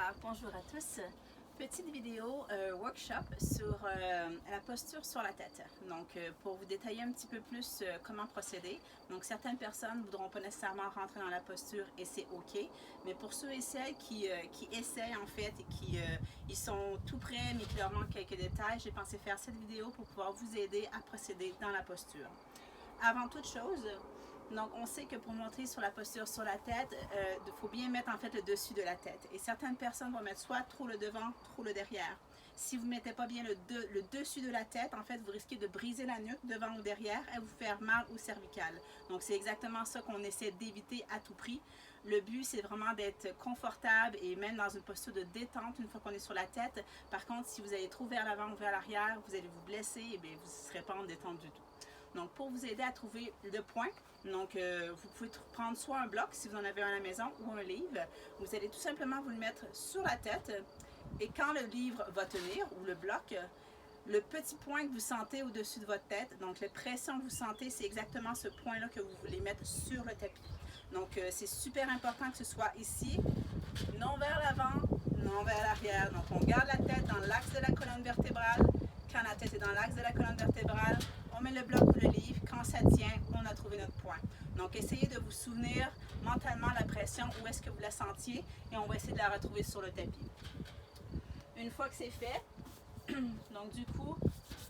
Alors bonjour à tous, petite vidéo workshop sur la posture sur la tête. Donc pour vous détailler un petit peu plus comment procéder. Donc certaines personnes ne voudront pas nécessairement rentrer dans la posture et c'est ok. Mais pour ceux et celles qui essayent en fait et qui ils sont tout prêts mais qui leur manquent quelques détails, j'ai pensé faire cette vidéo pour pouvoir vous aider à procéder dans la posture. Avant toute chose, donc on sait que pour monter sur la posture sur la tête, il faut bien mettre en fait le dessus de la tête. Et certaines personnes vont mettre soit trop le devant, trop le derrière. Si vous ne mettez pas bien le dessus de la tête, en fait, vous risquez de briser la nuque devant ou derrière et vous faire mal au cervical. Donc c'est exactement ça qu'on essaie d'éviter à tout prix. Le but, c'est vraiment d'être confortable et même dans une posture de détente une fois qu'on est sur la tête. Par contre, si vous allez trop vers l'avant ou vers l'arrière, vous allez vous blesser et bien, vous ne serez pas en détente du tout. Donc, pour vous aider à trouver le point, donc vous pouvez prendre soit un bloc si vous en avez un à la maison ou un livre. Vous allez tout simplement vous le mettre sur la tête et quand le livre va tenir ou le bloc, le petit point que vous sentez au-dessus de votre tête, donc la pression que vous sentez, c'est exactement ce point-là que vous voulez mettre sur le tapis. Donc, c'est super important que ce soit ici, non vers l'avant, non vers l'arrière. Donc, on garde la tête dans l'axe de la colonne vertébrale. Quand la tête est dans l'axe de la colonne vertébrale, on met le bloc ou le livre. Quand ça tient, on a trouvé notre point. Donc, essayez de vous souvenir mentalement la pression, où est-ce que vous la sentiez, et on va essayer de la retrouver sur le tapis. Une fois que c'est fait, donc du coup,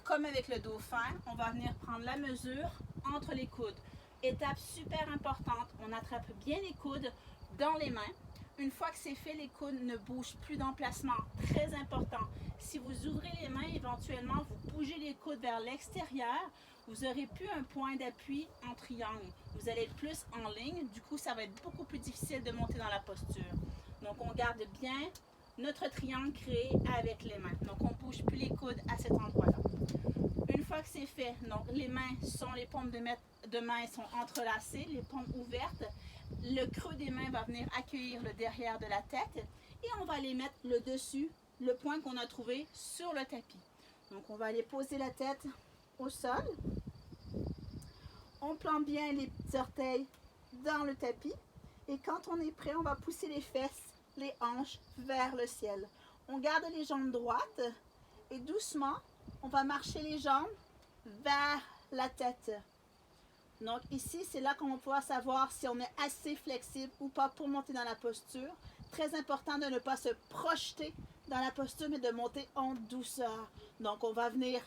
comme avec le dauphin, on va venir prendre la mesure entre les coudes. Étape super importante, on attrape bien les coudes dans les mains. Une fois que c'est fait, les coudes ne bougent plus d'emplacement. Très important. Si vous ouvrez les mains, éventuellement, vous bougez les coudes vers l'extérieur, vous n'aurez plus un point d'appui en triangle. Vous allez être plus en ligne. Du coup, ça va être beaucoup plus difficile de monter dans la posture. Donc, on garde bien notre triangle créé avec les mains. Donc, on ne bouge plus les coudes à cet endroit-là. Une fois que c'est fait, donc les mains sont, les paumes de main sont entrelacées, les paumes ouvertes. Le creux des mains va venir accueillir le derrière de la tête et on va aller mettre le dessus, le point qu'on a trouvé sur le tapis. Donc on va aller poser la tête au sol. On plante bien les orteils dans le tapis et quand on est prêt, on va pousser les fesses, les hanches vers le ciel. On garde les jambes droites et doucement, on va marcher les jambes vers la tête. Donc ici, c'est là qu'on va pouvoir savoir si on est assez flexible ou pas pour monter dans la posture. Très important de ne pas se projeter dans la posture, mais de monter en douceur. Donc on va venir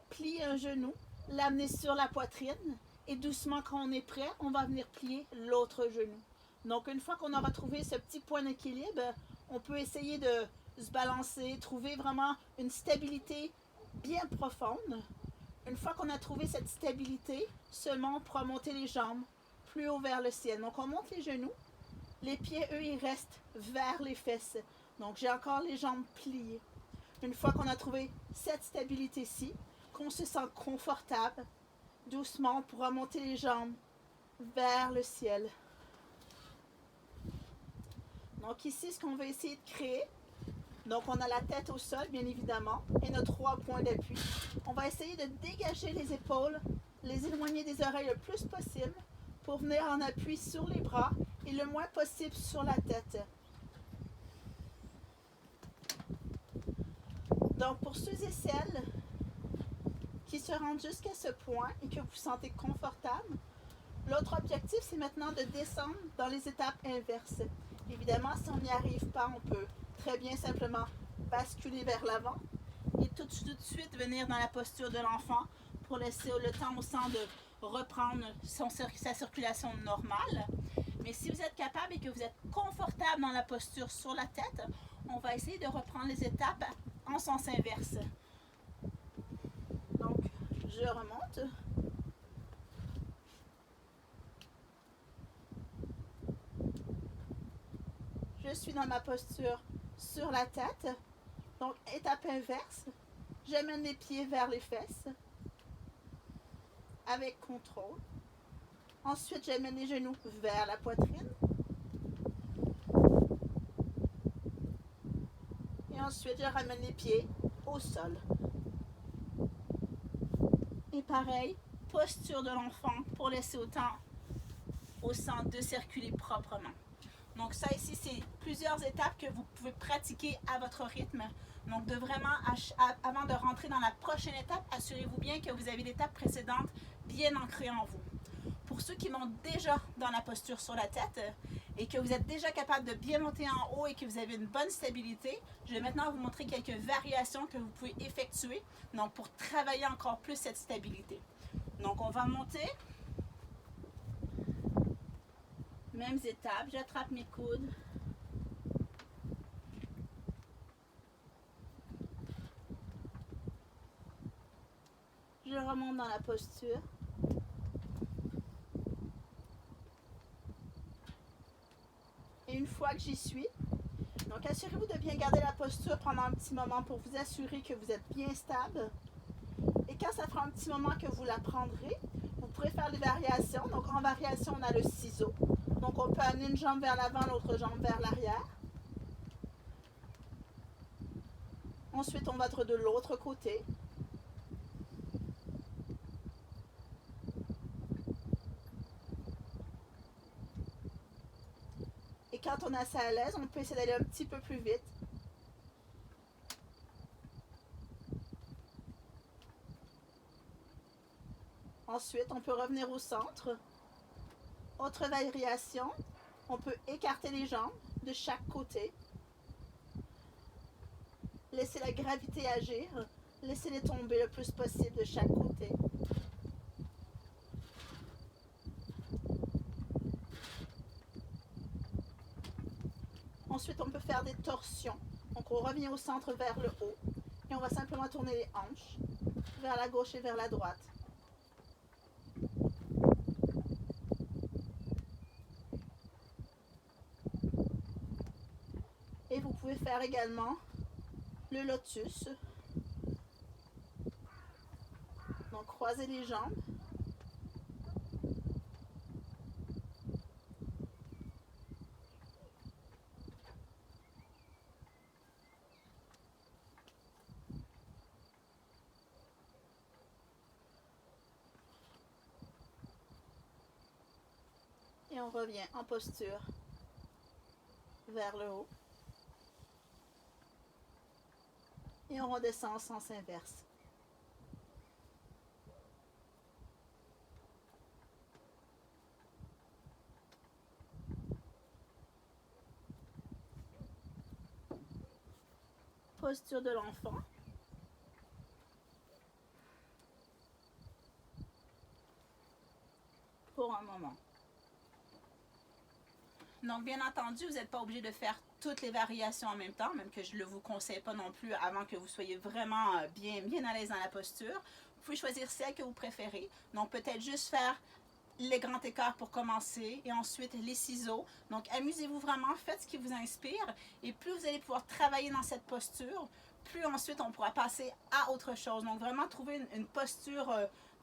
plier un genou, l'amener sur la poitrine et doucement, quand on est prêt, on va venir plier l'autre genou. Donc une fois qu'on aura trouvé ce petit point d'équilibre, on peut essayer de se balancer, trouver vraiment une stabilité bien profonde. Une fois qu'on a trouvé cette stabilité, seulement on pourra monter les jambes plus haut vers le ciel. Donc on monte les genoux, les pieds eux ils restent vers les fesses. Donc j'ai encore les jambes pliées. Une fois qu'on a trouvé cette stabilité-ci, qu'on se sent confortable, doucement on pourra monter les jambes vers le ciel. Donc ici ce qu'on va essayer de créer, donc on a la tête au sol bien évidemment et nos 3 points d'appui. On va essayer de dégager les épaules, les éloigner des oreilles le plus possible pour venir en appui sur les bras et le moins possible sur la tête. Donc pour ceux et celles qui se rendent jusqu'à ce point et que vous vous sentez confortable, l'autre objectif c'est maintenant de descendre dans les étapes inverses. Évidemment, si on n'y arrive pas, on peut très bien simplement basculer vers l'avant et tout de suite venir dans la posture de l'enfant pour laisser le temps au sang de reprendre sa circulation normale. Mais si vous êtes capable et que vous êtes confortable dans la posture sur la tête, on va essayer de reprendre les étapes en sens inverse. Donc, je remonte. Je suis dans ma posture sur la tête. Donc, étape inverse. J'amène les pieds vers les fesses. Avec contrôle. Ensuite, j'amène les genoux vers la poitrine. Et ensuite, je ramène les pieds au sol. Et pareil, posture de l'enfant pour laisser au sang de circuler proprement. Donc ça ici, c'est plusieurs étapes que vous pouvez pratiquer à votre rythme. Donc de vraiment, avant de rentrer dans la prochaine étape, assurez-vous bien que vous avez l'étape précédente bien ancrée en vous. Pour ceux qui montent déjà dans la posture sur la tête et que vous êtes déjà capable de bien monter en haut et que vous avez une bonne stabilité, je vais maintenant vous montrer quelques variations que vous pouvez effectuer donc pour travailler encore plus cette stabilité. Donc on va monter. Mêmes étapes, j'attrape mes coudes. Je remonte dans la posture. Et une fois que j'y suis, donc assurez-vous de bien garder la posture pendant un petit moment pour vous assurer que vous êtes bien stable. Et quand ça fera un petit moment que vous la prendrez, vous pourrez faire des variations. Donc en variation, on a le ciseau. Donc on peut amener une jambe vers l'avant, l'autre jambe vers l'arrière. Ensuite, on va être de l'autre côté. Et quand on est assez à l'aise, on peut essayer d'aller un petit peu plus vite. Ensuite, on peut revenir au centre. Autre variation, on peut écarter les jambes de chaque côté. Laissez la gravité agir. Laissez-les tomber le plus possible de chaque côté. Ensuite, on peut faire des torsions. Donc, on revient au centre vers le haut. Et on va simplement tourner les hanches vers la gauche et vers la droite. Et vous pouvez faire également le lotus. Donc, croisez les jambes. Et on revient en posture vers le haut. Et on redescend en sens inverse. Posture de l'enfant. Pour un moment. Donc, bien entendu, vous n'êtes pas obligé de faire toutes les variations en même temps, même que je ne vous conseille pas non plus avant que vous soyez vraiment bien à l'aise dans la posture. Vous pouvez choisir celle que vous préférez. Donc, peut-être juste faire les grands écarts pour commencer et ensuite les ciseaux. Donc, amusez-vous vraiment, faites ce qui vous inspire et plus vous allez pouvoir travailler dans cette posture, plus ensuite on pourra passer à autre chose. Donc, vraiment trouver une posture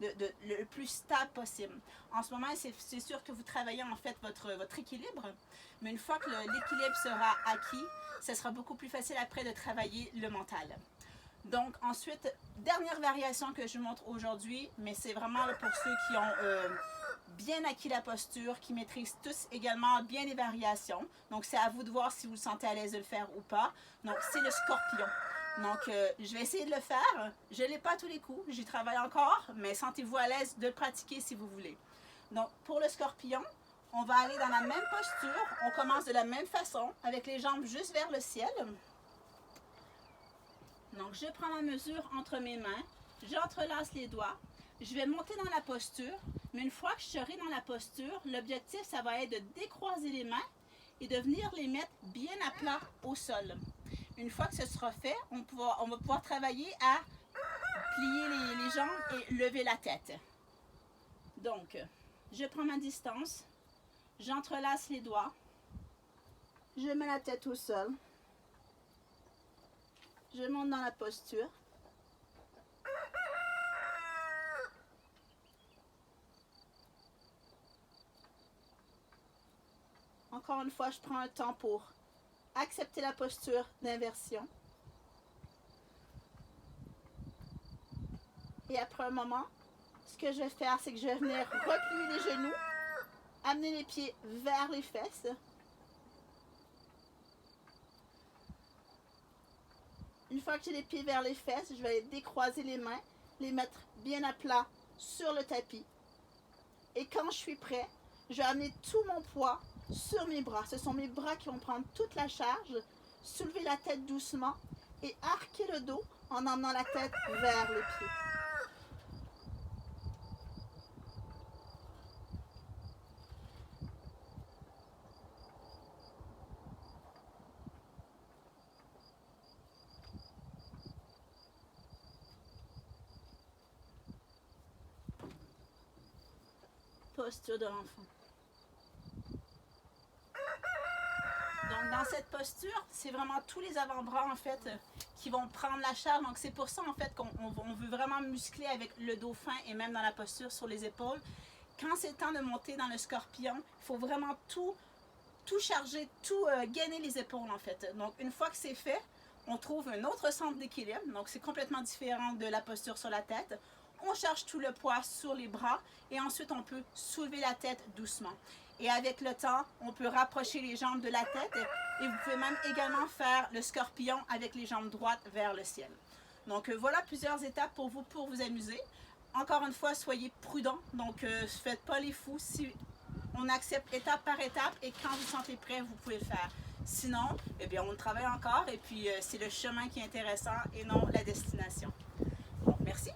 le plus stable possible. En ce moment, c'est sûr que vous travaillez en fait votre équilibre, mais une fois que l'équilibre sera acquis, ce sera beaucoup plus facile après de travailler le mental. Donc ensuite, dernière variation que je vous montre aujourd'hui, mais c'est vraiment pour ceux qui ont bien acquis la posture, qui maîtrisent tous également bien les variations. Donc c'est à vous de voir si vous vous sentez à l'aise de le faire ou pas. Donc c'est le scorpion. Donc, je vais essayer de le faire. Je ne l'ai pas à tous les coups, j'y travaille encore, mais sentez-vous à l'aise de le pratiquer si vous voulez. Donc, pour le scorpion, on va aller dans la même posture. On commence de la même façon, avec les jambes juste vers le ciel. Donc, je prends ma mesure entre mes mains, j'entrelace les doigts. Je vais monter dans la posture, mais une fois que je serai dans la posture, l'objectif, ça va être de décroiser les mains et de venir les mettre bien à plat au sol. Une fois que ce sera fait, on va pouvoir travailler à plier les jambes et lever la tête. Donc, je prends ma distance, j'entrelace les doigts, je mets la tête au sol, je monte dans la posture. Encore une fois, je prends un temps pour accepter la posture d'inversion. Et après un moment, ce que je vais faire, c'est que je vais venir replier les genoux, amener les pieds vers les fesses Une fois que j'ai les pieds vers les fesses, je vais aller décroiser les mains, les mettre bien à plat sur le tapis. Et quand je suis prêt, je vais amener tout mon poids sur mes bras. Ce sont mes bras qui vont prendre toute la charge. Soulever la tête doucement et arquer le dos en emmenant la tête vers les pieds. Posture de l'enfant. Donc dans cette posture, c'est vraiment tous les avant-bras en fait qui vont prendre la charge. Donc c'est pour ça en fait qu'on veut vraiment muscler avec le dos fin et même dans la posture sur les épaules. Quand c'est temps de monter dans le scorpion, il faut vraiment tout charger, tout gainer les épaules en fait. Donc une fois que c'est fait, on trouve un autre centre d'équilibre. Donc c'est complètement différent de la posture sur la tête. On charge tout le poids sur les bras et ensuite on peut soulever la tête doucement. Et avec le temps, on peut rapprocher les jambes de la tête et vous pouvez même également faire le scorpion avec les jambes droites vers le ciel. Donc voilà plusieurs étapes pour vous amuser. Encore une fois, soyez prudents, donc faites pas les fous. Si on accepte étape par étape et quand vous sentez prêt, vous pouvez le faire. Sinon, eh bien, on travaille encore et puis c'est le chemin qui est intéressant et non la destination. Donc, merci.